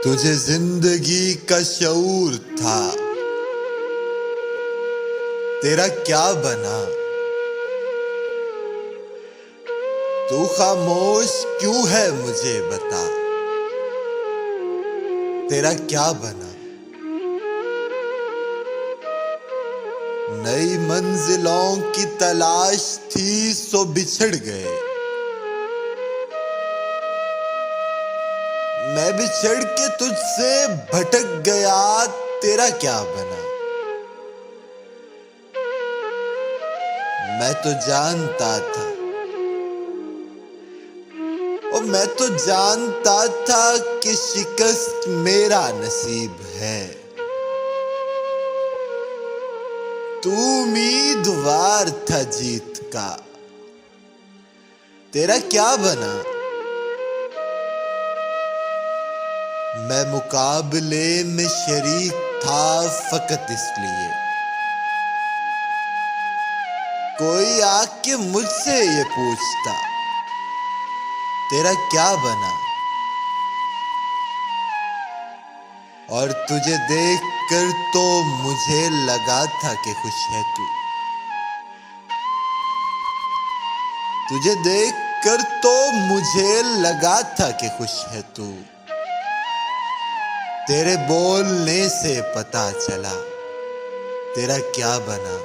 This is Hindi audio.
तुझे जिंदगी का शऊर था, तेरा क्या बना? तू खामोश क्यों है मुझे बता, तेरा क्या बना? नई मंजिलों की तलाश थी सो बिछड़ गए, मैं बिछड़ के तुझसे भटक गया, तेरा क्या बना? मैं तो जानता था, और मैं तो जानता था कि शिकस्त मेरा नसीब है। तू उम्मीदवार था जीत का, तेरा क्या बना? मैं मुकाबले में शरीक था फकत इसलिए, कोई आके मुझसे ये पूछता, तेरा क्या बना? और तुझे देखकर तो मुझे लगा था कि खुश है तू, तुझे देखकर तो मुझे लगा था कि खुश है तू। तेरे बोलने से पता चला, तेरा क्या बना?